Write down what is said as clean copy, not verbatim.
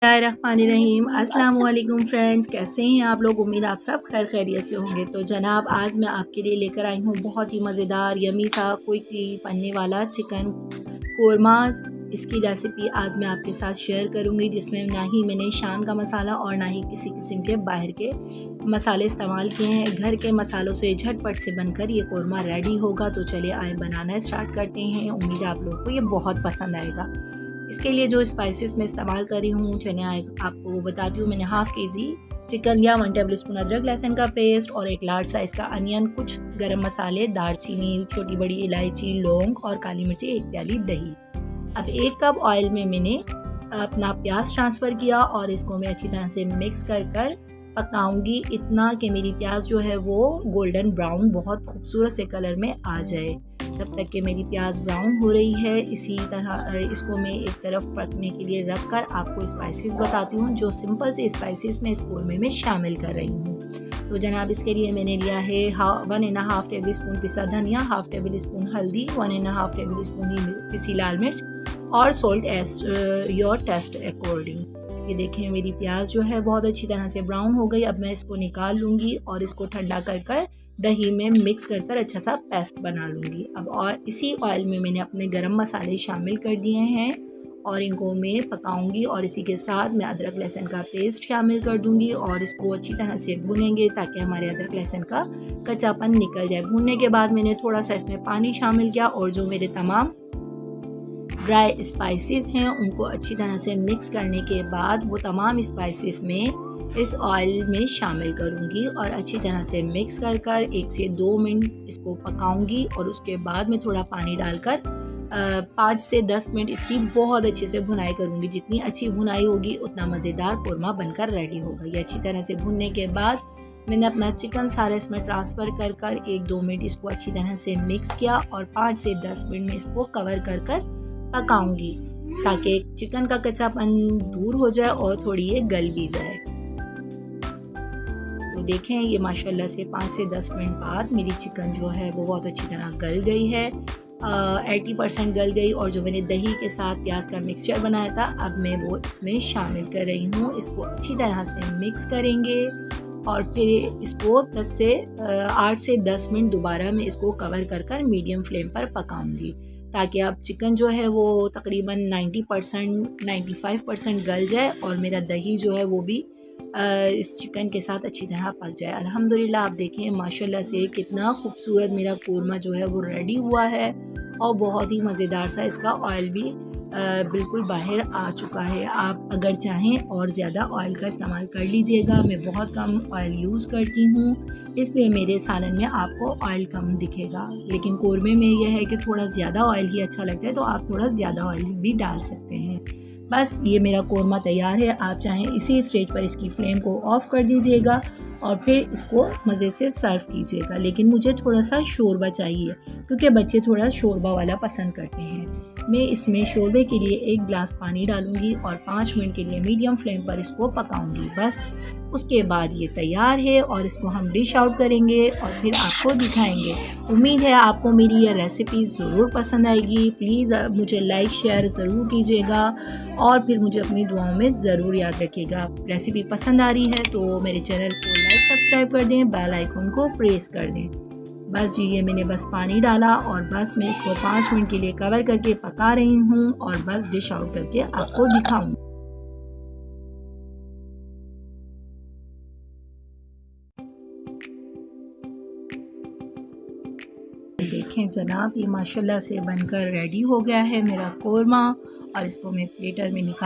बिस्मिल्लाहिर्रहमानिर्रहीम। अस्सलाम वालेकुम फ्रेंड्स, कैसे हैं आप लोग। उम्मीद आप सब खैर खैरियत से होंगे। तो जनाब आज मैं आपके लिए लेकर आई हूँ बहुत ही मज़ेदार यमी सा क्विकली बनने वाला चिकन कोरमा। इसकी रेसिपी आज मैं आपके साथ शेयर करूँगी, जिसमें ना ही मैंने शान का मसाला और ना ही किसी किस्म के बाहर के मसाले इस्तेमाल किए हैं। घर के मसालों से झटपट से बनकर ये कोरमा रेडी होगा। तो चलिए आए बनाना स्टार्ट करते हैं। उम्मीद है आप लोगों को ये बहुत पसंद आएगा। इसके लिए जो स्पाइसेस मैं इस्तेमाल कर रही हूँ चने आपको वो बताती हूँ। मैंने हाफ़ केजी चिकन लिया, 1 टेबल स्पून अदरक लहसुन का पेस्ट और एक लार्ज साइज़ का अनियन, कुछ गरम मसाले, दालचीनी, छोटी बड़ी इलायची, लौंग और काली मिर्ची, 1 प्याली दही। अब 1 कप ऑयल में मैंने अपना प्याज ट्रांसफ़र किया और इसको मैं अच्छी तरह से मिक्स कर पकाऊंगी, इतना कि मेरी प्याज जो है वो गोल्डन ब्राउन बहुत खूबसूरत से कलर में आ जाए। जब तक कि मेरी प्याज ब्राउन हो रही है, इसी तरह इसको मैं एक तरफ पकने के लिए रख कर आपको स्पाइसेस बताती हूँ, जो सिंपल से स्पाइसेस मैं इस कोरमे में शामिल कर रही हूँ। तो जनाब इसके लिए मैंने लिया है 1.5 टेबल स्पून पिसा धनिया, 1/2 टेबल स्पून हल्दी, 1.5 टेबल स्पून पिसी लाल मिर्च और salt as your taste according. ये देखें मेरी प्याज जो है बहुत अच्छी तरह से ब्राउन हो गई। अब मैं इसको निकाल लूँगी और इसको ठंडा कर दही में मिक्स कर अच्छा सा पेस्ट बना लूँगी। अब और इसी ऑयल में मैंने अपने गरम मसाले शामिल कर दिए हैं और इनको मैं पकाऊंगी और इसी के साथ मैं अदरक लहसुन का पेस्ट शामिल कर दूंगी और इसको अच्छी तरह से भूनेंगे ताकि हमारे अदरक लहसुन का कच्चापन निकल जाए। भूनने के बाद मैंने थोड़ा सा इसमें पानी शामिल किया और जो मेरे तमाम ड्राई स्पाइसेस हैं उनको अच्छी तरह से मिक्स करने के बाद वो तमाम स्पाइसेस में इस ऑयल में शामिल करूंगी और अच्छी तरह से मिक्स कर 1 से 2 मिनट इसको पकाऊंगी और उसके बाद मैं थोड़ा पानी डालकर 5 से 10 मिनट इसकी बहुत अच्छे से भुनाई करूंगी। जितनी अच्छी भुनाई होगी उतना मज़ेदार कोरमा बनकर रेडी होगा। ये अच्छी तरह से भुनने के बाद मैंने अपना चिकन सारा इसमें ट्रांसफ़र कर 1-2 मिनट इसको अच्छी तरह से मिक्स किया और 5 से 10 मिनट में इसको कवर कर पकाऊंगी ताकि चिकन का कच्चापन दूर हो जाए और थोड़ी ये गल भी जाए। तो देखें ये माशाल्लाह से 5 से 10 मिनट बाद मेरी चिकन जो है वो बहुत अच्छी तरह गल गई है, 80% गल गई। और जो मैंने दही के साथ प्याज का मिक्सचर बनाया था अब मैं वो इसमें शामिल कर रही हूँ। इसको अच्छी तरह से मिक्स करेंगे और फिर इसको 8 से 10 मिनट दोबारा मैं इसको कवर कर मीडियम फ्लेम पर पकाऊंगी ताकि अब चिकन जो है वो तकरीबन 90% 95% गल जाए और मेरा दही जो है वो भी इस चिकन के साथ अच्छी तरह पक जाए। अल्हम्दुलिल्लाह आप देखें माशाल्लाह से कितना खूबसूरत मेरा कोरमा जो है वो रेडी हुआ है और बहुत ही मज़ेदार सा इसका ऑयल भी बिल्कुल बाहर आ चुका है। आप अगर चाहें और ज़्यादा ऑयल का इस्तेमाल कर लीजिएगा। मैं बहुत कम ऑयल यूज़ करती हूँ इसलिए मेरे सालन में आपको ऑयल कम दिखेगा, लेकिन कोरमे में यह है कि थोड़ा ज़्यादा ऑयल ही अच्छा लगता है तो आप थोड़ा ज़्यादा ऑयल भी डाल सकते हैं। बस ये मेरा कोरमा तैयार है। आप चाहें इसी स्टेज पर इसकी फ्लेम को ऑफ़ कर दीजिएगा और फिर इसको मज़े से सर्व कीजिएगा। लेकिन मुझे थोड़ा सा शोरबा चाहिए क्योंकि बच्चे थोड़ा शोरबा वाला पसंद करते हैं। मैं इसमें शोरबे के लिए 1 गिलास पानी डालूंगी और 5 मिनट के लिए मीडियम फ्लेम पर इसको पकाऊंगी। बस उसके बाद ये तैयार है और इसको हम डिश आउट करेंगे और फिर आपको दिखाएंगे। उम्मीद है आपको मेरी यह रेसिपी ज़रूर पसंद आएगी। प्लीज़ मुझे लाइक शेयर ज़रूर कीजिएगा और फिर मुझे अपनी दुआओं में ज़रूर याद रखिएगा। रेसिपी पसंद आ रही है तो मेरे चैनल को लाइक सब्सक्राइब कर दें, बेल आइकन को प्रेस कर दें। बस जी ये मैंने बस पानी डाला और बस मैं इसको 5 मिनट के लिए कवर करके पका रही हूँ और बस डिश आउट करके आपको दिखाऊँ। देखें जनाब ये माशाल्लाह से बनकर रेडी हो गया है मेरा कोरमा और इसको मैं प्लेटर में निकाल